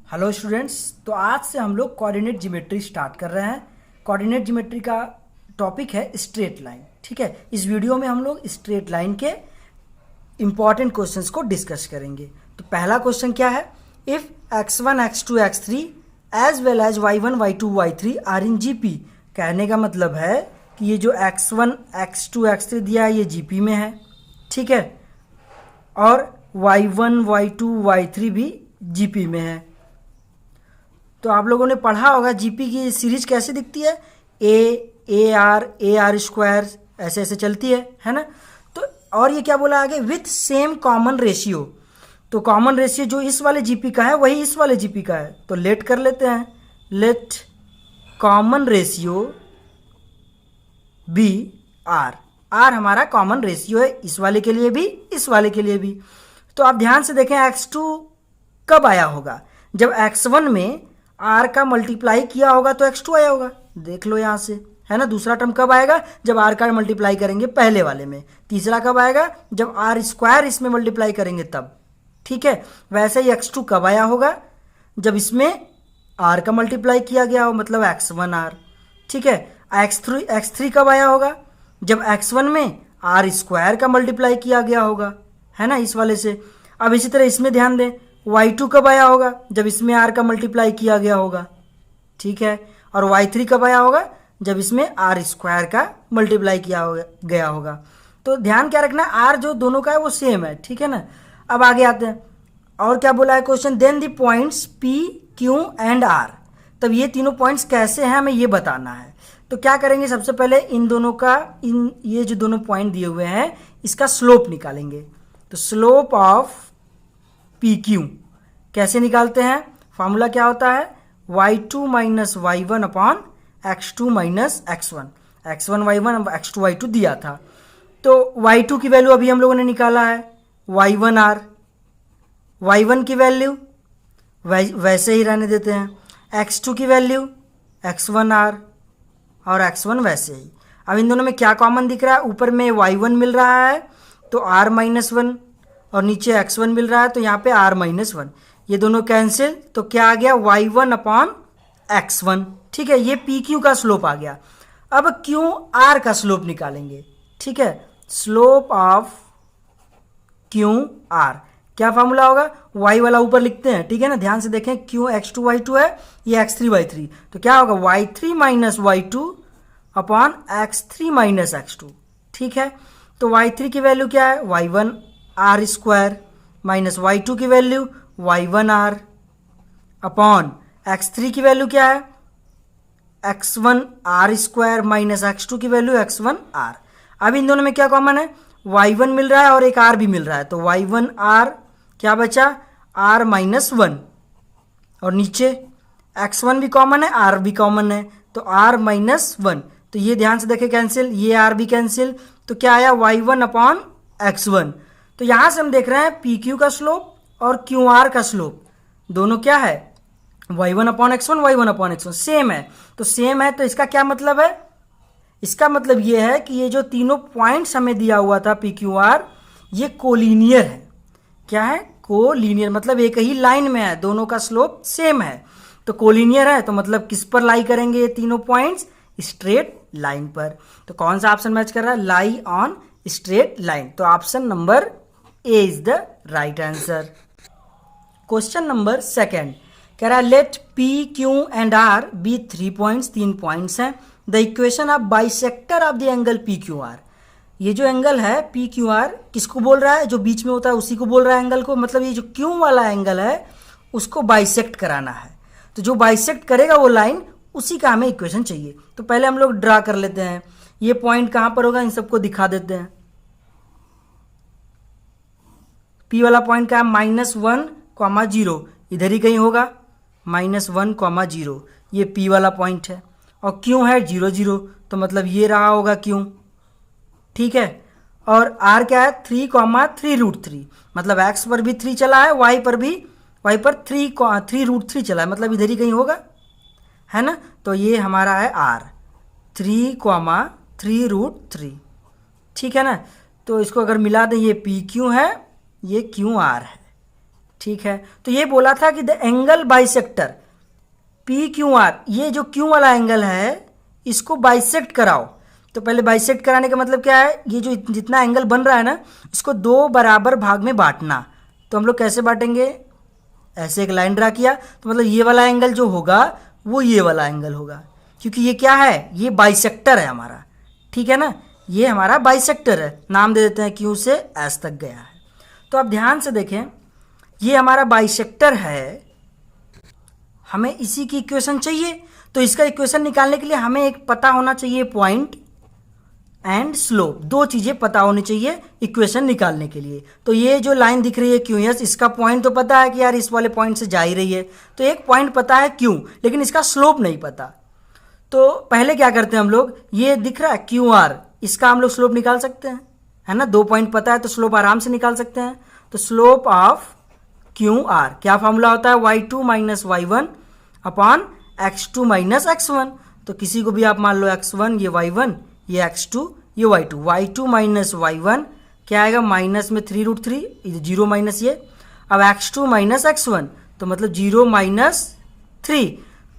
Hello students. तो आज से हम लोग कोऑर्डिनेट ज्योमेट्री स्टार्ट कर रहे हैं। कोऑर्डिनेट ज्योमेट्री का टॉपिक है स्ट्रेट लाइन। ठीक है, इस वीडियो में हम लोग स्ट्रेट लाइन के इंपॉर्टेंट क्वेश्चंस को डिस्कस करेंगे। तो पहला क्वेश्चन क्या है, if x1 x2 x3 as well as y1 y2 y3 are in GP. कहने का मतलब है कि ये जो x1 x2 x3 दिया है ये जीपी में है, ठीक है, और y1 y2 y3 भी जीपी में है। तो आप लोगों ने पढ़ा होगा जीपी की सीरीज कैसे दिखती है, ए आर स्क्वायर ऐसे ऐसे चलती है ना। तो और ये क्या बोला आगे, विथ सेम कॉमन रेशियो। तो कॉमन रेशियो जो इस वाले जीपी का है वही इस वाले जीपी का है। तो लेट कर लेते हैं, let common ratio be R. R हमारा कॉमन रेशियो है, इस वाले के लिए भी इस वाले के लिए भी। तो आप ध्यान से देखें x2 कब आया होगा, जब x1 में r का मल्टीप्लाई किया होगा तो x2 आया होगा। देख लो यहाँ से, है ना। दूसरा टर्म कब आएगा, जब r का मल्टीप्लाई करेंगे पहले वाले में। तीसरा कब आएगा, जब r स्क्वायर इसमें मल्टीप्लाई करेंगे तब। ठीक है, वैसे ही x2 कब आया होगा, जब इसमें r का मल्टीप्लाई किया गया हो, मतलब x1 r। ठीक है, x3 कब आया होगा, जब x1 में r स्क्वायर का मल्टीप्लाई किया गया होगा, है ना, इस वाले से। अब इसी तरह इसमें ध्यान दें, y2 कब आया होगा, जब इसमें r का मल्टीप्लाई किया गया होगा। ठीक है, और y3 कब आया होगा, जब इसमें r स्क्वायर का मल्टीप्लाई गया होगा। तो ध्यान क्या रखना, r जो दोनों का है वो सेम है। ठीक है ना। अब आगे आते हैं, और क्या बोला है question, then the points p q and r। तब ये तीनों पॉइंट्स कैसे हैं हमें ये बताना है। तो क्या करेंगे, सबसे पहले इन दोनों का, ये जो दोनों पॉइंट दिए हुए हैं इसका स्लोप निकालेंगे। तो स्लोप ऑफ पी क्यू कैसे निकालते हैं, फॉर्मूला क्या होता है, y2 minus Y one upon x2 minus x1। x1 y1 x2 y2 दिया था। तो y2 की वैल्यू अभी हम लोगों ने निकाला है y1 r, y1 की वैल्यू वैसे ही रहने देते हैं, x2 की वैल्यू x1 r और x1 वैसे ही। अब इन दोनों में क्या कॉमन दिख रहा है, ऊपर में y1 मिल रहा है तो r माइनस वन, और नीचे x1 मिल रहा है तो यहाँ पे r माइनस वन। ये दोनों कैंसिल, तो क्या आ गया, y1 अपॉन x1। ठीक है, ये पी क्यू का स्लोप आ गया। अब क्यू आर का स्लोप निकालेंगे। ठीक है, स्लोप ऑफ क्यू आर क्या फॉर्मूला होगा, y वाला ऊपर लिखते हैं। ठीक है ना, ध्यान से देखें, क्यू x2 y2 है, ये x3 y3, तो क्या होगा y3 minus y2 upon x3 minus x2। ठीक है, तो y3 की वैल्यू क्या है, y1 r square minus y2 की value y1 r upon x3 की वैल्यू क्या है, x1 r square minus x2 की वैल्यू x1 r। अब इन दोनों में क्या कॉमन है, y1 मिल रहा है और एक r भी मिल रहा है, तो y1 r क्या बचा, r माइनस वन, और नीचे x1 भी कॉमन है r भी कॉमन है, तो r माइनस वन। तो ये ध्यान से देखें कैंसिल, ये r भी कैंसिल, तो क्या आया y1 अपॉन x1। तो यहां से हम देख रहे हैं पी क्यू का स्लोप और क्यू आर का स्लोप दोनों क्या है, y1 upon x1 y1 upon x1 same है। तो सेम है, तो इसका क्या मतलब है, इसका मतलब ये है कि ये जो तीनों पॉइंट्स हमें दिया हुआ था पी क्यू आर, ये कोलिनियर है। क्या है, कोलिनियर, मतलब एक ही लाइन में है, दोनों का स्लोप सेम है। तो कोलिनियर है तो मतलब किस पर लाई करेंगे ये तीनों पॉइंट्स, स्ट्रेट लाइन पर। तो कौन सा ऑप्शन मैच कर रहा है, लाई ऑन स्ट्रेट लाइन। तो option number A is the right answer. Question number second कह रहा है, let P Q and R be 3 points, 3 points हैं, the equation of bisector of the angle P Q R. ये जो angle है P Q are किसको बोल रहा है, जो बीच में होता है उसी को बोल रहा है एंगल को, मतलब ये जो क्यू वाला एंगल है उसको बाइसेक्ट कराना है। तो जो बाइसेक्ट करेगा वो लाइन, उसी का हमें इक्वेशन चाहिए। तो पहले हम लोग ड्रा कर लेते हैं, ये पॉइंट कहां पर होगा, इन सबको दिखा देते हैं। पी वाला पॉइंट का -1,0 इधर ही कहीं होगा, -1,0, ये पी वाला पॉइंट है, और क्यू है 0 0, तो मतलब ये रहा होगा क्यू। ठीक है, और आर क्या है 3,3√3, मतलब एक्स पर भी 3 चला है, वाई पर 3√3 चला है, मतलब इधर ही कहीं होगा, है ना। तो ये हमारा है आर 3,3√3। ठीक है ना, तो इसको अगर मिला दें, ये पी क्यू है, ये क्यू आर है। ठीक है, तो ये बोला था कि the angle bisector P Q R, ये जो क्यू वाला एंगल है इसको बाइसेक्ट कराओ। तो पहले बाइसेक्ट कराने का मतलब क्या है, ये जो जितना एंगल बन रहा है ना इसको दो बराबर भाग में बांटना। तो हम लोग कैसे बांटेंगे, ऐसे एक लाइन ड्रा किया तो मतलब ये वाला एंगल जो होगा वो ये वाला एंगल होगा, क्योंकि ये क्या है, ये बाइसेक्टर है हमारा। ठीक है ना, ये हमारा बाइसेक्टर है, नाम दे देते हैं क्यू से एस तक गया है। तो आप ध्यान से देखें, ये हमारा बाइसेक्टर है, हमें इसी की इक्वेशन चाहिए। तो इसका इक्वेशन निकालने के लिए हमें एक पता होना चाहिए पॉइंट एंड स्लोप, दो चीज़ें पता होनी चाहिए इक्वेशन निकालने के लिए। तो ये जो लाइन दिख रही है क्यू एस, इसका पॉइंट तो पता है कि यार इस वाले पॉइंट से जा ही रही है, तो एक पॉइंट पता है क्यू, लेकिन इसका स्लोप नहीं पता। तो पहले क्या करते हैं हम लोग, ये दिख रहा है क्यू आर, इसका हम लोग स्लोप निकाल सकते हैं, है ना, दो पॉइंट पता है तो स्लोप आराम से निकाल सकते हैं। तो स्लोप ऑफ क्यू आर क्या फॉर्मूला होता है, y2 minus y1 upon x2 minus x1। तो किसी को भी आप मान लो x1 ये y1 ये x2 ये y2, y2 माइनस y1 क्या आएगा, माइनस में 3√3, जीरो माइनस ये। अब x2 माइनस x1 तो मतलब 0 माइनस 3,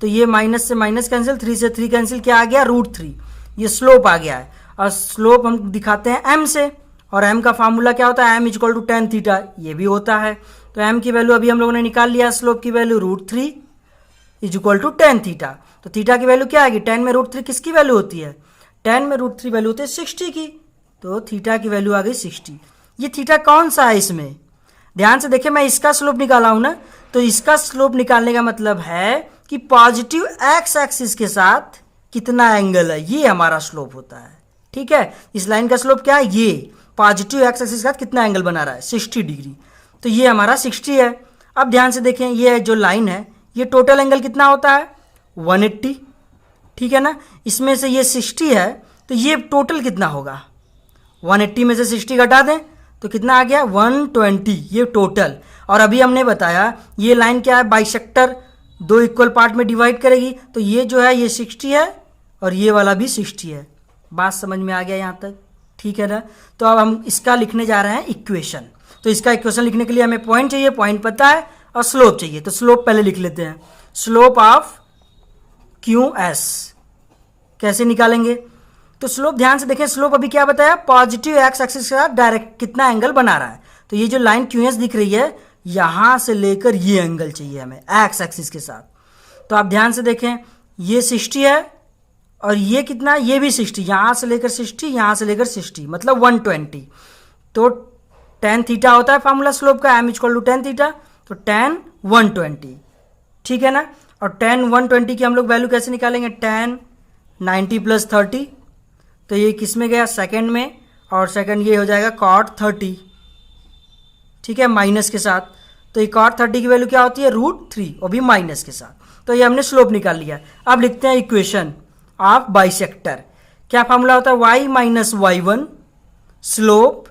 तो ये माइनस से माइनस कैंसिल, 3 से 3 कैंसिल, क्या आ गया, √3। ये स्लोप आ गया है, और स्लोप हम दिखाते हैं m से, और m का फार्मूला क्या होता है, m equal to tan theta, ये भी होता है। तो m की वैल्यू अभी हम लोगों ने निकाल लिया, स्लोप की value √3 is equal to tan theta. तो थीटा की वैल्यू क्या आएगी, tan में √3 किसकी वैल्यू होती है, tan में √3 वैल्यू होती है 60 की, तो थीटा की वैल्यू आ गई 60। ये थीटा कौन सा है इसमें, ध्यान से देखिए, मैं इसका स्लोप निकाला हूं ना, तो इसका स्लोप निकालने का मतलब है कि पॉजिटिव एक्स एक्सिस के साथ कितना एंगल है, ये हमारा स्लोप होता है। ठीक है, इस लाइन का स्लोप क्या है, ये पॉजिटिव एक्स एक्सिस के साथ कितना एंगल बना रहा है, 60 डिग्री, तो ये हमारा 60 है। अब ध्यान से देखें, ये जो लाइन है ये टोटल एंगल कितना होता है, 180। ठीक है ना, इसमें से ये 60 है तो ये टोटल कितना होगा, 180 में से 60 घटा दें तो कितना आ गया, 120, ये टोटल। और अभी हमने बताया ये लाइन क्या है, बाइसेक्टर, दो इक्वल पार्ट में डिवाइड करेगी, तो ये जो है ये 60 है और ये वाला भी 60 है। बात समझ में आ गया यहाँ तक, ठीक है ना। तो अब हम इसका लिखने जा रहे हैं इक्वेशन। तो इसका इक्वेशन लिखने के लिए हमें पॉइंट चाहिए, पॉइंट पता है, और स्लोप चाहिए। तो स्लोप पहले लिख लेते हैं, स्लोप ऑफ क्यू एस कैसे निकालेंगे। तो स्लोप ध्यान से देखें, स्लोप अभी क्या बताया, पॉजिटिव एक्स एक्सिस के साथ डायरेक्ट कितना एंगल बना रहा है। तो ये जो लाइन क्यू एस दिख रही है, यहां से लेकर ये एंगल चाहिए हमें एक्स एक्सिस के साथ। तो आप ध्यान से देखें, ये 60 है और ये कितना, ये भी 60, यहां से लेकर 60, यहां से लेकर 60, मतलब 120। तो tan थीटा होता है फॉर्मूला स्लोप का, m equal to tan theta, तो tan 120। ठीक है ना, और tan 120 की हम लोग वैल्यू कैसे निकालेंगे, tan 90 प्लस 30, तो ये किस में गया, सेकंड में, और सेकंड ये हो जाएगा cot 30। ठीक है, माइनस के साथ। तो ये cot 30 की वैल्यू क्या होती है, √3, और भी माइनस के साथ। तो ये हमने स्लोप निकाल लिया। अब लिखते हैं इक्वेशन ऑफ बाइसेक्टर। क्या फॉर्मूला होता है, y minus y1 slope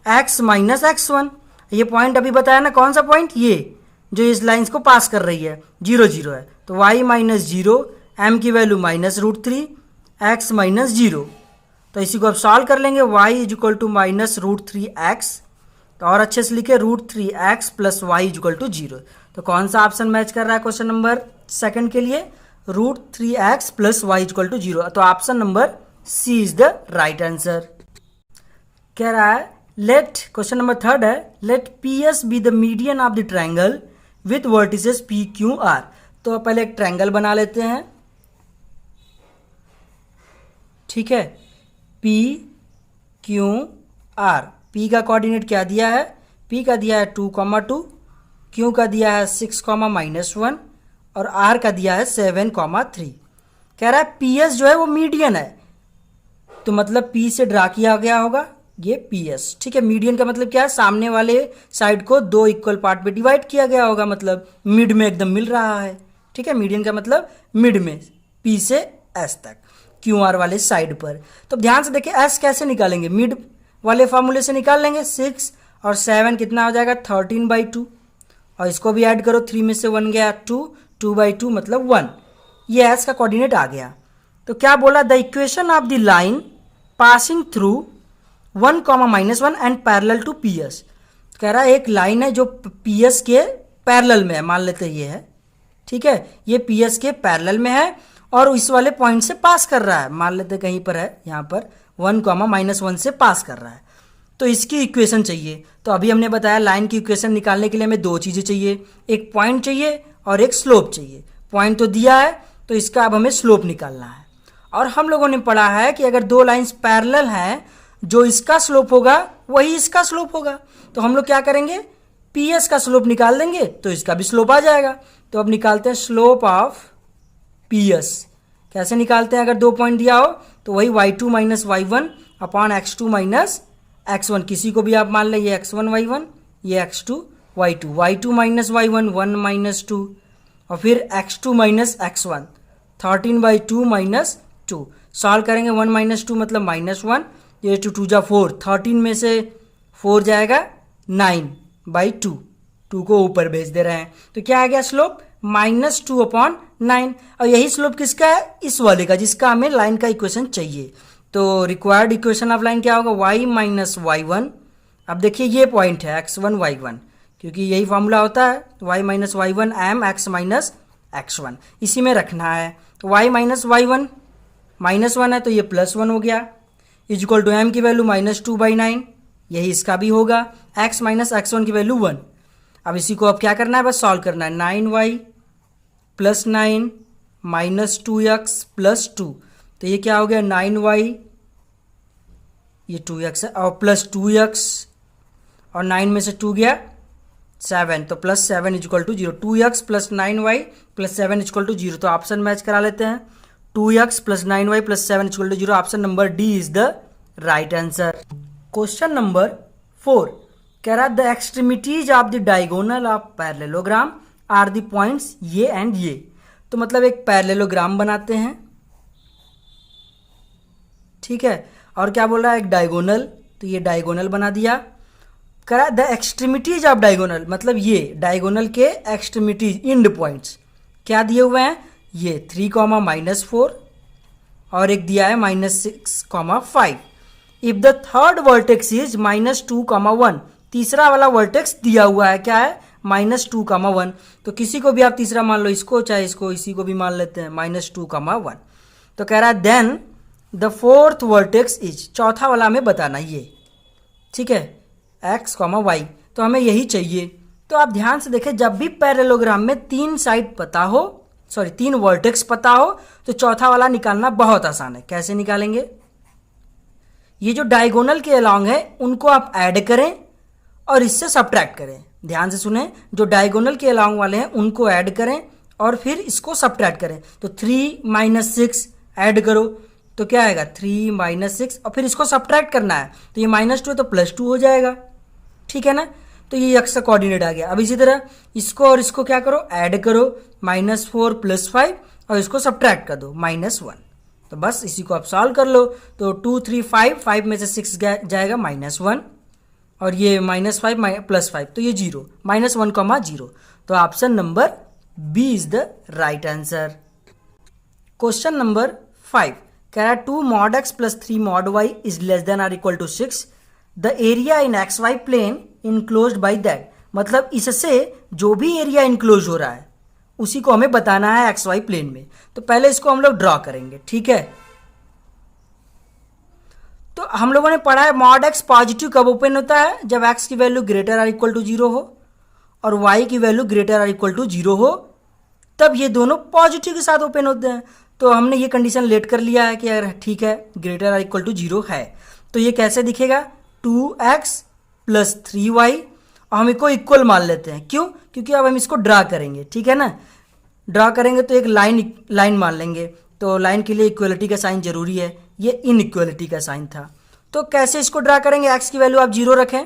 x minus x1। ये पॉइंट अभी बताया ना, कौन सा पॉइंट, ये जो इस लाइंस को पास कर रही है, 0 0 है, तो y माइनस 0, m की वैल्यू माइनस √3, x माइनस 0। तो इसी को अब सॉल्व कर लेंगे, y is equal to minus √3x, तो और अच्छे से लिखे √3x plus y is equal to 0। तो कौन सा ऑप्शन मैच कर रहा है क्वेश्चन नंबर सेकंड के लिए, √3x plus y is equal to 0। तो option number C is the right answer. कह रहा है लेट, क्वेश्चन नंबर थर्ड है, let P S be the median of the triangle with vertices P Q R. तो पहले एक triangle बना लेते हैं। ठीक है, पी क्यू आर, पी का कोऑर्डिनेट क्या दिया है, पी का दिया है 2,2, क्यू का दिया है 6,-1, और आर का दिया है 7,3। कह रहा है पी एस जो है वो मीडियन है, तो मतलब पी से ड्रा किया गया होगा ये पी एस। ठीक है, मीडियन का मतलब क्या है, सामने वाले साइड को दो इक्वल पार्ट में डिवाइड किया गया होगा, मतलब मिड में एकदम मिल रहा है। ठीक है, मीडियन का मतलब मिड में, पी से एस तक, क्यू आर वाले साइड पर। तो ध्यान से देखिए, एस कैसे निकालेंगे, मिड वाले फॉर्मूले से निकाल लेंगे। 6 और 7 कितना हो जाएगा, 13/2, और इसको भी ऐड करो, 3 में से 1 गया 2, 2/2 मतलब 1। ये एस का कोऑर्डिनेट आ गया। तो क्या बोला, the equation of the line passing through 1, -1 and parallel to P S. तो कह रहा है एक लाइन है जो पी एस के पैरेलल में है, मान लेते हैं ये है, ठीक है, ये पी एस के पैरेलल में है और इस वाले पॉइंट से पास कर रहा है, मान लेते कहीं पर है, यहाँ पर 1, -1 से पास कर रहा है। तो इसकी इक्वेशन चाहिए। तो अभी हमने बताया लाइन की इक्वेशन निकालने के लिए हमें दो चीज़ें चाहिए, एक पॉइंट चाहिए और एक स्लोप चाहिए। पॉइंट तो दिया है, तो इसका अब हमें स्लोप निकालना है। और हम लोगों ने पढ़ा है कि अगर दो लाइंस पैरेलल हैं, जो इसका स्लोप होगा वही इसका स्लोप होगा। तो हम लोग क्या करेंगे, पी एस का स्लोप निकाल देंगे तो इसका भी स्लोप आ जाएगा। तो अब निकालते हैं स्लोप ऑफ पी एस। कैसे निकालते हैं, अगर दो पॉइंट दिया हो तो वही y2 - y1 upon x2 - x1, किसी को भी आप मान लें, ये x1 y1, ये x2 y2, y2 - y1 1 - 2 और फिर x2 - x1 13/2 - 2। सॉल्व करेंगे, 1 - 2 मतलब -1, ये 2 2 4, 13 में से 4 जाएगा 9/2, 2 को ऊपर भेज दे रहे हैं। तो क्या आ गया स्लोप, -2/9। और यही स्लोप किसका है, इस वाले का, जिसका हमें लाइन का इक्वेशन चाहिए। तो रिक्वायर्ड इक्वेशन ऑफ लाइन क्या होगा, y - y1। अब देखिए ये पॉइंट है x1 y1, क्योंकि यही फॉर्मूला होता है, y - y1 m x - x1, इसी में रखना है। तो y - y1 -1 है तो ये +1 हो गया, इक्वल टू m की वैल्यू -2/9, यही इसका भी होगा, x - x1 की वैल्यू 1। अब इसी को अब क्या करना है, बस सॉल्व करना है, 9y + 9 - 2x + 2। तो ये क्या हो गया, 9y, ये 2x है और प्लस 2x और 9 में से 2 गया 7, तो +7 equal to 0। 2x + 9y + 7 equal to 0। तो ऑप्शन मैच करा लेते हैं, 2x + 9y + 7 equal to 0। Option number D is the right answer. Question number 4 कह रहा the extremities of the diagonal of parallelogram are the points ये and ये। तो मतलब एक पैरेललोग्राम बनाते हैं, ठीक है, और क्या बोल रहा है, एक डायगोनल, तो ये डायगोनल बना दिया। कह रहा द एक्सट्रीमिटीज ऑफ डायगोनल, मतलब ये डायगोनल के एक्सट्रीमिटीज, इंड पॉइंट्स क्या दिए हुए हैं, ये 3, -4 और एक दिया है -6, -5। If the third vertex is -2, -1, तीसरा वाला वर्टेक्स दिया हुआ है क्या है, -2, -1। तो किसी को भी आप तीसरा मान लो, इसको चाहे इसको, इसी को भी मान लेते हैं, -2, -1। तो कह रहा है then the fourth vertex is, चौथा वाला हमें बताना ये, ठीक है, x, y। तो हमें यही चाहिए। तो आप ध्यान से देखें, जब भी पैरेललोग्राम में 3 साइड पता हो, 3 वर्टेक्स पता हो, तो चौथा वाला निकालना बहुत आसान है। कैसे निकालेंगे, ये जो डायगोनल के अलॉन्ग है उनको आप ऐड करें और इससे सब्ट्रैक्ट करें। ध्यान से सुने, जो डायगोनल के अलॉन्ग वाले हैं उनको ऐड करें और फिर इसको सब्ट्रैक्ट करें। तो 3 - 6 ऐड करो तो क्या आएगा, 3 - 6 और फिर इसको सब्ट्रैक्ट करना है, तो ये -2 है तो +2 हो जाएगा, ठीक है ना। तो ये x का कोऑर्डिनेट आ गया। अब इसी तरह इसको और इसको क्या करो, ऐड करो, -4 + 5 और इसको सब्ट्रैक्ट कर दो, -1। तो बस इसी को आप सॉल्व कर लो। तो 2 3 5, 5 में से 6 जाएगा -1 और ये -5 + 5, तो ये 0, -1, 0। तो option number B is the right answer. Question number 5 कह रहा है 2 mod x + 3 mod y is less than or equal to 6। The area in XY plane enclosed by that. मतलब इससे जो भी एरिया इनक्लोज हो रहा है उसी को हमें बताना है XY प्लेन में। तो पहले इसको हम लोग ड्रॉ करेंगे, ठीक है। तो हम लोगों ने पढ़ा है mod x पॉजिटिव कब ओपन होता है, जब x की value greater or equal to 0 हो और y की value greater or equal to 0 हो, तब ये दोनों पॉजिटिव के साथ ओपन होते हैं। तो हमने ये कंडीशन लेट कर लिया है कि अगर ठीक है ग्रेटर आर इक्वल टू 0 है, तो ये कैसे दिखेगा, 2x + 3y और हम इसको इक्वल मान लेते हैं। क्यों, क्योंकि अब हम इसको ड्रा करेंगे, ठीक है ना। ड्रा करेंगे तो एक लाइन मान लेंगे, तो लाइन के लिए इक्वलिटी का साइन जरूरी है, ये इनइक्वलिटी का साइन था। तो कैसे इसको ड्रा करेंगे, x की वैल्यू आप 0 रखें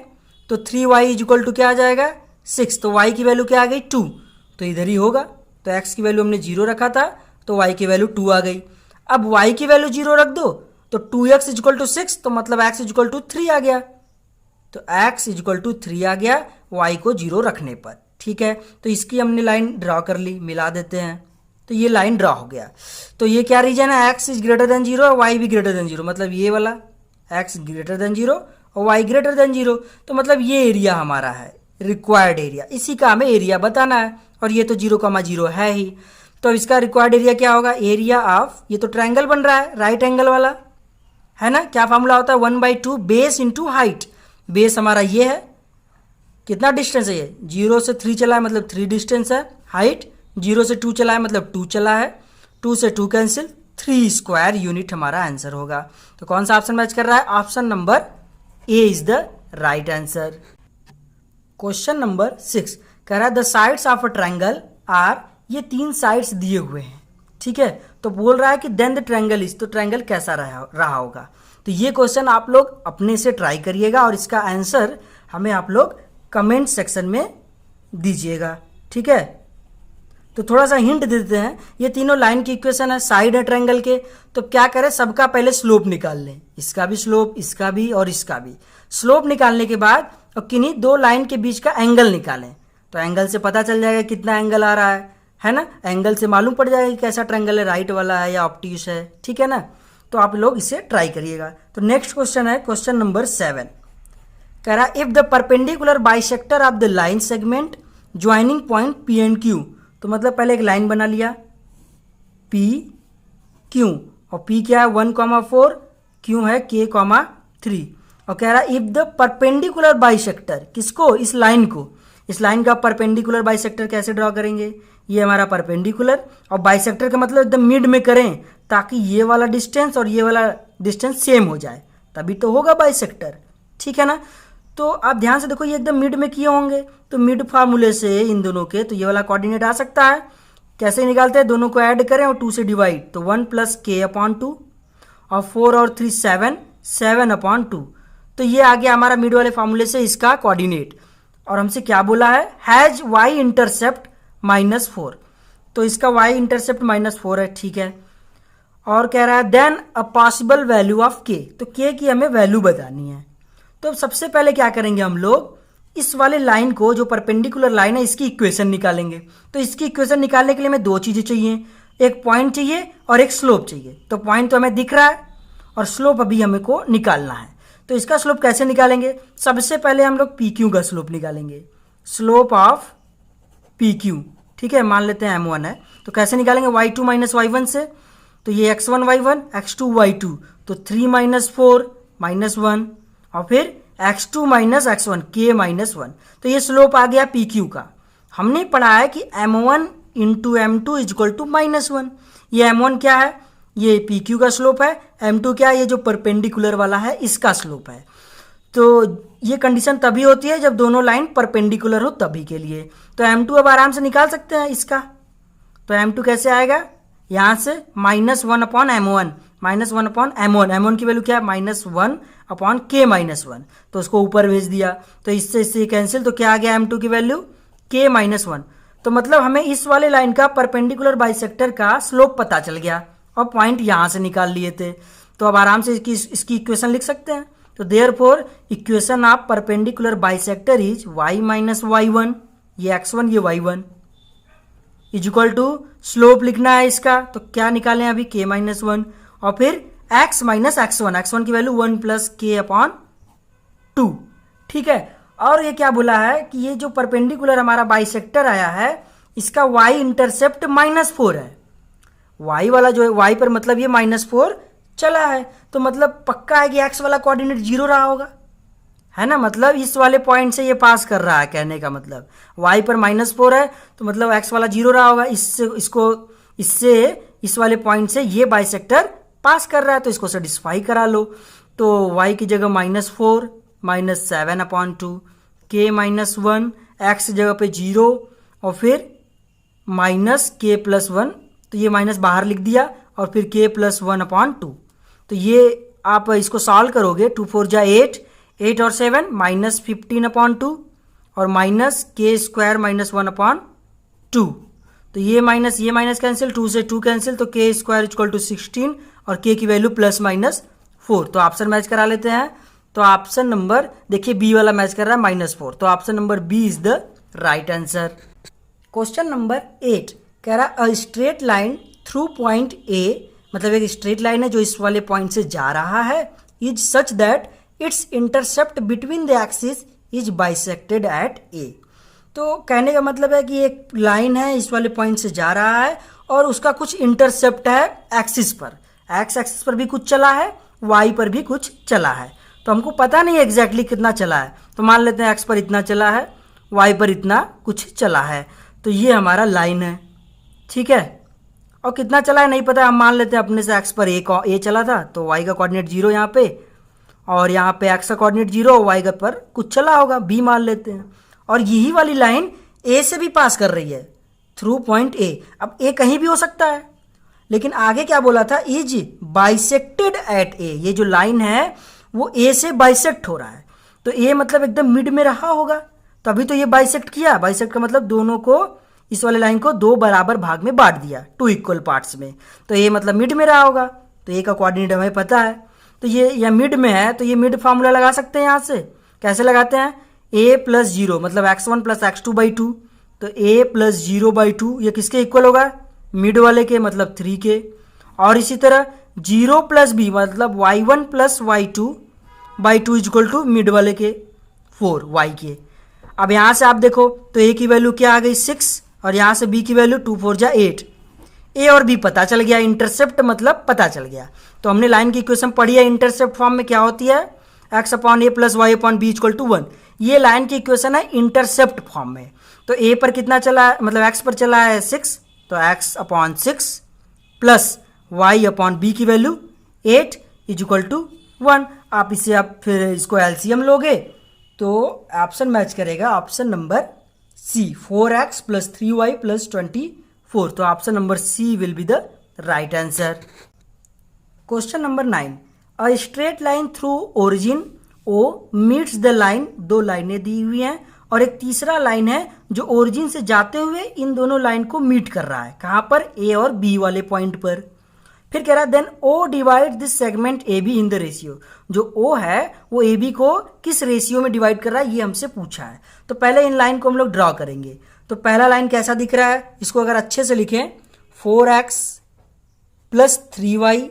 तो 3y इक्वल टू क्या आ जाएगा, 6। तो y की वैल्यू क्या आ गई, 2, तो इधर ही होगा। तो x की वैल्यू हमने 0 रखा था तो y की वैल्यू 2 आ गई। अब y की वैल्यू 0 रख दो तो 2x इक्वल टू 6, तो मतलब x इक्वल टू 3 आ गया। तो x इक्वल टू 3 आ गया y को 0 रखने पर, ठीक है। तो इसकी हमने लाइन ड्रॉ कर ली, मिला देते हैं, तो ये लाइन ड्रॉ हो गया। तो ये क्या रीजन है, x इज ग्रेटर देन 0 और y भी ग्रेटर देन 0, मतलब ये वाला x ग्रेटर देन 0 और y ग्रेटर देन 0, तो मतलब ये एरिया हमारा है रिक्वायर्ड एरिया, इसी का हमें एरिया बताना है, और ये तो 0,0 है ही। तो अब इसका रिक्वायर्ड एरिया क्या होगा, एरिया ऑफ, ये तो ट्रायंगल बन रहा है राइट एंगल वाला, है ना, क्या फॉर्मूला होता है 1/2 बेस इंटू हाइट। बेस हमारा ये है, कितना डिस्टेंस है ये, 0 से 3 चला है मतलब 3 डिस्टेंस है, हाइट 0 से 2 चला है मतलब 2 चला है, 2 से 2 कैंसिल, 3 स्क्वायर यूनिट हमारा आंसर होगा। तो कौन सा ऑप्शन मैच कर रहा है, option number A is the right answer. Question number 6 कह रहा है the sides of a triangle are, ये 3 साइड्स दिए हुए हैं, ठीक है, तो बोल रहा है कि देन द ट्रायंगल इज, तो ट्रायंगल कैसा रहा होगा। तो ये क्वेश्चन आप लोग अपने से ट्राई करिएगा और इसका आंसर हमें आप लोग कमेंट सेक्शन में दीजिएगा, ठीक है। तो थोड़ा सा हिंट देते हैं, ये तीनों लाइन की इक्वेशन है, साइड है ट्रायंगल के, तो क्या करें, सबका पहले स्लोप निकाल लें, इसका भी स्लोप, इसका भी और इसका भी। स्लोप निकालने के बाद और किन्हीं 2 लाइन के बीच का एंगल निकालें, तो एंगल से पता चल जाएगा कितना एंगल आ रहा है ना, एंगल से मालूम पड़ जाएगा कि कैसा ट्रायंगल है, राइट वाला है या ऑब्ट्यूस है, ठीक है ना। तो आप लोग इसे ट्राई करिएगा। तो नेक्स्ट क्वेश्चन है क्वेश्चन नंबर 7, कह रहा if the perpendicular bisector of the line segment joining point P and Q, तो मतलब पहले एक लाइन बना लिया पी क्यू, और पी क्या है 1,4, क्यू है k,3, और कह रहा इफ द परपेंडिकुलर बाइसेक्टर, किसको, इस लाइन को, इस लाइन का परपेंडिकुलर बाइसेक्टर कैसे ड्रॉ करेंगे, ये हमारा परपेंडिकुलर, और बाइसेक्टर का मतलब एकदम मिड में करें ताकि ये वाला डिस्टेंस और ये वाला डिस्टेंस सेम हो जाए, तभी तो होगा बाइसेक्टर, ठीक है ना। तो आप ध्यान से देखो, ये एकदम मिड में किए होंगे, तो मिड फार्मूले से इन दोनों के, तो ये वाला कोऑर्डिनेट आ सकता है, कैसे निकालते हैं, दोनों को ऐड करें और 2 से डिवाइड, तो 1 + k/2, और 4 और 3 7, 7/2, तो ये आ गया हमारा मिड वाले फार्मूले से इसका कोऑर्डिनेट। और हमसे क्या बोला है, हैज y इंटरसेप्ट -4, तो इसका y इंटरसेप्ट -4 है, ठीक है। और कह रहा है then a possible value of k, तो k की हमें वैल्यू बतानी है। तो सबसे पहले क्या करेंगे हम लोग, इस वाले लाइन को, जो परपेंडिकुलर लाइन है, इसकी इक्वेशन निकालेंगे। तो इसकी इक्वेशन निकालने के लिए हमें 2 चीजें चाहिए, एक पॉइंट चाहिए और एक स्लोप चाहिए। तो पॉइंट तो हमें दिख रहा है और स्लोप अभी हमें को निकालना है। तो इसका स्लोप कैसे निकालेंगे, सबसे पहले हम लोग पी क्यू का स्लोप निकालेंगे, स्लोप ऑफ पी क्यू, ठीक है, मान लेते हैं m1 है, तो कैसे निकालेंगे, y2 - y1 से, तो ये x1 y1 x2 y2, तो 3 - 4 -1, और फिर x2 - x1 k -1, तो ये स्लोप आ गया पी क्यू का। हमने पढ़ा है कि m1 × m2 = -1, ये m1 क्या है, ये पी क्यू का स्लोप है, m2 क्या है, ये जो परपेंडिकुलर वाला है इसका स्लोप है। तो ये कंडीशन तभी होती है जब दोनों लाइन परपेंडिकुलर हो, तभी के लिए। तो m2 अब आराम से निकाल सकते हैं इसका, तो m2 कैसे आएगा, यहाँ से -1/m1, -1/m1 की वैल्यू क्या है, -1/k-1, तो उसको ऊपर भेज दिया, तो इससे कैंसिल, तो क्या आ गया m2 की वैल्यू k-1। तो मतलब हमें इस वाले लाइन का परपेंडिकुलर बाइसेक्टर का स्लोप पता चल गया और पॉइंट यहाँ से निकाल लिए थे। तो अब आराम से इसकी इक्वेशन लिख सकते हैं। तो therefore equation of perpendicular bisector is y - y1, ये x1 ये y1, इक्वल टू स्लोप लिखना है इसका, तो क्या निकालें अभी k-1, और फिर x - x1 की वैल्यू 1 + k/2, ठीक है। और ये क्या बोला है कि ये जो परपेंडिकुलर हमारा बाइसेक्टर आया है इसका y इंटरसेप्ट -4 है, y वाला जो है y पर मतलब ये -4 चला है, तो मतलब पक्का है कि x वाला कोऑर्डिनेट 0 रहा होगा, है ना, मतलब इस वाले पॉइंट से ये पास कर रहा है, कहने का मतलब y पर -4 है तो मतलब x वाला 0 रहा होगा, इससे इस वाले पॉइंट से ये बाइसेक्टर पास कर रहा है, तो इसको सेटिस्फाई करा लो। तो y की जगह -4 -7/2, k-1, x जगह पे 0 और फिर -k+1, तो ये माइनस बाहर लिख दिया और फिर k+1/2। तो ये आप इसको सॉल्व करोगे, 2 4 जा 8, 8 और 7 -15/2 और -k² -1/2, तो ये माइनस कैंसिल, 2 से 2 कैंसिल, तो k² = 16 और k की वैल्यू +-4। तो ऑप्शन मैच करा लेते हैं। तो ऑप्शन नंबर देखिए बी वाला मैच कर रहा है -4, तो option number B is the right answer. Question number 8 कह रहा a straight line through point A, मतलब एक स्ट्रेट लाइन है जो इस वाले पॉइंट से जा रहा है, is such that its intercept between the axis is bisected at A. तो कहने का मतलब है कि एक लाइन है, इस वाले पॉइंट से जा रहा है और उसका कुछ इंटरसेप्ट है एक्सिस पर, एक्स एक्सिस पर भी कुछ चला है, वाई पर भी कुछ चला है। तो हमको पता नहीं एग्जैक्टली कितना चला है, तो मान लेते हैं एक्स पर इतना चला है, वाई पर इतना कुछ चला है, तो ये हमारा लाइन है, ठीक है। और कितना चला है नहीं पता, हम मान लेते हैं अपने से एक्स पर ए चला था, तो वाई का कोऑर्डिनेट 0 यहाँ पे, और यहाँ पे एक्स का कोऑर्डिनेट 0, वाई का पर कुछ चला होगा, बी मान लेते हैं। और यही वाली लाइन ए से भी पास कर रही है थ्रू पॉइंट ए। अब ए कहीं भी हो सकता है, लेकिन आगे क्या बोला था, इज बाइसेक्टेड एट ए। ये जो लाइन है वो ए से बाइसेक्ट हो रहा है, तो ए मतलब एकदम मिड में रहा होगा, तभी तो ये बाइसेक्ट किया। बाइसेक्ट का मतलब दोनों को, इस वाले लाइन को दो बराबर भाग में बांट दिया, 2 इक्वल पार्ट्स में, तो ये मतलब मिड में रहा होगा। तो ए का कोऑर्डिनेट हमें पता है, तो ये मिड में है, तो ये मिड फार्मूला लगा सकते हैं। यहाँ से कैसे लगाते हैं, a प्लस 0 मतलब x1 प्लस x2/2, तो a प्लस 0/2 ये किसके इक्वल होगा, मिड वाले के, मतलब 3 के। और इसी तरह 0 प्लस b मतलब y1 plus y2/2 is equal to mid वाले के 4 y के। अब यहाँ से आप देखो तो a की वैल्यू क्या आ गई 6, और यहाँ से b की वैल्यू 2 4 जा 8। ए और बी पता चल गया, इंटरसेप्ट मतलब पता चल गया। तो हमने लाइन की इक्वेशन पढ़ी है, इंटरसेप्ट फॉर्म में क्या होती है, x upon a plus y upon b equal to 1। ये लाइन की इक्वेशन है इंटरसेप्ट फॉर्म में। तो ए पर कितना चला है, मतलब x पर चला है 6, तो x अपॉन 6 प्लस y अपॉन बी की वैल्यू 8 इज इक्वल टू 1। आप इसे आप फिर इसको एलसीएम लोगे तो ऑप्शन मैच करेगा, option number C, 4x plus 3y plus 24। तो option number C will be the right answer. Question number 9, a straight line through origin O meets the line. 2 लाइनें दी हुई हैं और एक तीसरा लाइन है जो ओरिजिन से जाते हुए इन दोनों लाइन को मीट कर रहा है। कहाँ पर, ए और बी वाले पॉइंट पर। फिर कह रहा है then O divide this segment A B in the ratio. जो ओ है वो ए बी को किस रेशियो में डिवाइड कर रहा है, ये हमसे पूछा है। तो पहले इन लाइन को हम लोग ड्रॉ करेंगे। तो पहला लाइन कैसा दिख रहा है, इसको अगर अच्छे से लिखें, 4x plus 3y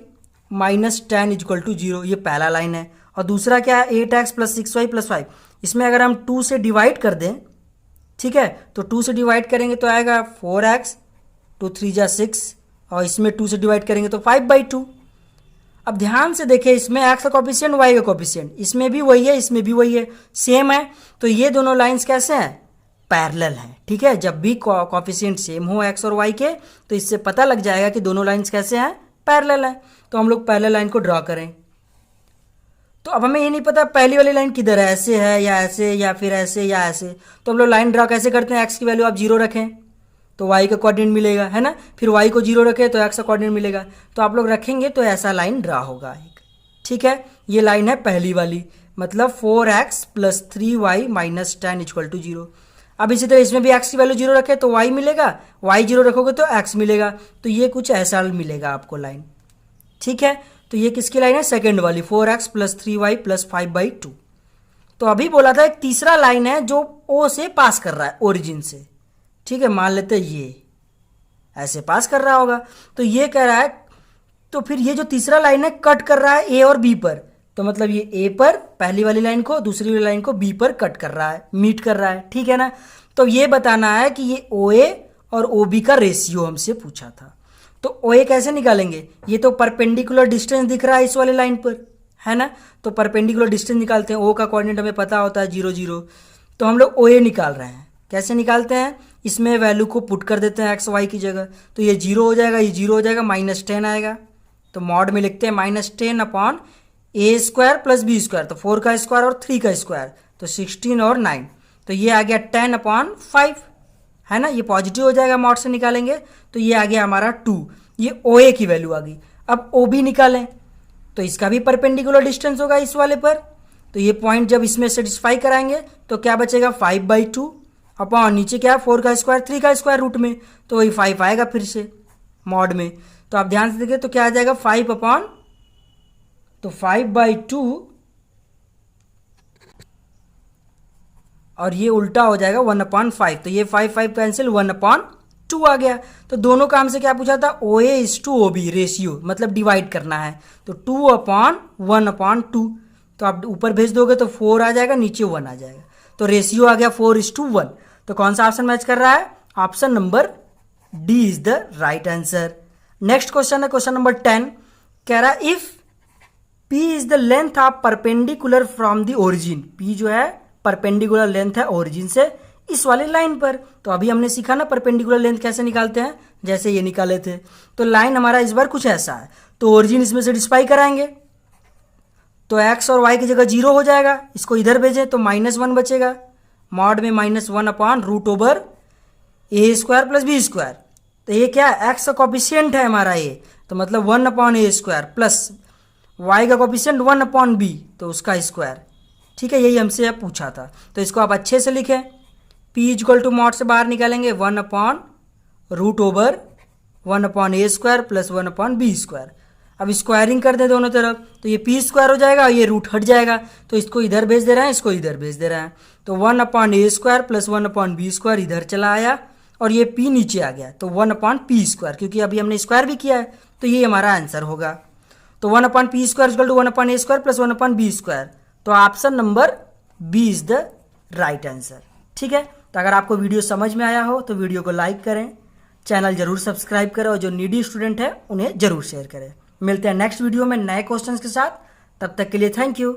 minus 10 equal to 0, ये पहला लाइन है। और दूसरा क्या है, 8x प्लस 6y प्लस 5। इसमें अगर हम 2 से डिवाइड कर दें, ठीक है, तो 2 से डिवाइड करेंगे तो आएगा 4x, 2 3 जा 6, और इसमें 2 से डिवाइड करेंगे तो 5/2। अब ध्यान से देखें, इसमें x का कोफिशिएंट, y का कोफिशिएंट, इसमें भी वही है, इसमें भी वही है, सेम है। तो ये दोनों लाइंस कैसे हैं, पैरेलल हैं, ठीक है। जब भी कोफिशिएंट सेम हो x और y के, तो इससे पता लग जाएगा कि दोनों लाइंस कैसे हैं, पैरेलल हैं। तो हम लोग पैरेलल लाइन को ड्रॉ करें। तो अब हमें ये नहीं पता पहली वाली लाइन किधर है, ऐसे है या ऐसे या फिर ऐसे या ऐसे। तो हम लोग लाइन ड्रॉ कैसे करते हैं, x की वैल्यू आप 0 रखें तो y का कोऑर्डिनेट मिलेगा, है ना, फिर y को 0 रखें तो x का कोऑर्डिनेट मिलेगा। तो आप लोग रखेंगे तो ऐसा लाइन ड्रॉ होगा एक, ठीक है। ये लाइन है पहली वाली, मतलब 4x plus 3y minus 10 equal to 0। अब इसी तरह इसमें भी x की वैल्यू 0 रखे तो y मिलेगा, y 0 रखोगे तो x मिलेगा। तो ये कुछ ऐसा मिलेगा आपको लाइन, ठीक है। तो ये किसकी लाइन है, सेकेंड वाली, 4x प्लस 3y प्लस 5/2। तो अभी बोला था एक तीसरा लाइन है जो o से पास कर रहा है, ओरिजिन से, ठीक है। मान लेते हैं ये ऐसे पास कर रहा होगा, तो ये कह रहा है, तो फिर ये जो तीसरा लाइन है कट कर रहा है ए और बी पर। तो मतलब ये ए पर पहली वाली लाइन को, दूसरी वाली लाइन को बी पर कट कर रहा है, मीट कर रहा है, ठीक है ना। तो ये बताना है कि ये ओ ए और ओ बी का रेशियो हमसे पूछा था। तो ओ ए कैसे निकालेंगे, ये तो परपेंडिकुलर डिस्टेंस दिख रहा है इस वाले लाइन पर, है ना। तो परपेंडिकुलर डिस्टेंस निकालते हैं, ओ का कोऑर्डिनेट हमें पता होता है 0 0। तो हम लोग ओ ए निकाल रहे हैं। कैसे निकालते हैं, इसमें वैल्यू को पुट कर देते हैं एक्स वाई की जगह, तो ये 0 हो जाएगा, ये 0 हो जाएगा, माइनस 10 आएगा। तो मॉड में लिखते हैं -10 अपॉन ए स्क्वायर प्लस बी स्क्वायर, तो 4 का स्क्वायर और 3 का स्क्वायर, तो 16 और 9, तो ये आ गया 10 अपॉन 5, है ना। ये पॉजिटिव हो जाएगा, मॉड से निकालेंगे तो ये आ गया हमारा 2। ये ओ ए की वैल्यू आ गई। अब ओ बी निकालें तो इसका भी परपेंडिकुलर डिस्टेंस होगा इस वाले पर। तो ये पॉइंट जब इसमें सेटिस्फाई कराएंगे तो क्या बचेगा, 5/2 अपॉन नीचे क्या है 4 का स्क्वायर 3 का स्क्वायर रूट में, तो वही 5 आएगा फिर से मॉड में। तो आप ध्यान से देखिए तो क्या आ जाएगा 5 अपॉन, तो 5/2 और ये उल्टा हो जाएगा 1/5। तो ये 5 5 कैंसिल, 1/2 आ गया। तो दोनों काम से क्या पूछा था, ओ ए/ओ बी रेशियो, मतलब डिवाइड करना है। तो 2/1/2, तो आप ऊपर भेज दोगे तो 4 आ जाएगा, नीचे 1 आ जाएगा, तो रेशियो आ गया 4:1। तो कौन सा ऑप्शन मैच कर रहा है? Option number D is the right answer. Next question है क्वेश्चन नंबर 10, कह रहा है if P is the length of perpendicular from the origin. P जो है परपेंडिकुलर लेंथ है ओरिजिन से इस वाली लाइन पर। तो अभी हमने सीखा ना परपेंडिकुलर लेंथ कैसे निकालते हैं, जैसे ये निकाले थे। तो लाइन हमारा इस बार कुछ ऐसा है, तो ओरिजिन इसमें से डिस्पाई कराएंगे, तो x और y की जगह 0 हो जाएगा, इसको इधर भेजें तो -1 बचेगा, मॉड में -1/√ओवर a² प्लस b²। तो ये क्या है? x का कॉफिशिएंट है हमारा ये, तो मतलब 1/a² प्लस y का कॉफिशिएंट 1/b, तो उसका स्क्वायर। ठीक है, यही हमसे अब पूछा था, तो इसको आप अच्छे से लिखें। p इक्वल टू मॉड से बाहर निकालेंगे 1/√ओवर 1/a² प्लस 1/b²। अब स्क्वायरिंग कर दें दोनों तरफ, तो ये p² हो जाएगा और ये रूट हट जाएगा, तो इसको इधर भेज दे रहे हैं, इसको इधर भेज दे रहे हैं, तो 1/a² प्लस 1/b² इधर चला आया और ये p नीचे आ गया, तो 1/p², क्योंकि अभी हमने स्क्वायर भी किया है, तो ये हमारा आंसर होगा। तो 1/p² equal to 1/a² plus 1/b²। तो option number B is the right answer. ठीक है, तो अगर आपको वीडियो समझ में आया हो तो वीडियो को लाइक करें, चैनल जरूर सब्सक्राइब करें और जो नीडी स्टूडेंट है उन्हें जरूर शेयर करें। मिलते हैं नेक्स्ट वीडियो में नए क्वेश्चंस के साथ, तब तक के लिए थैंक यू।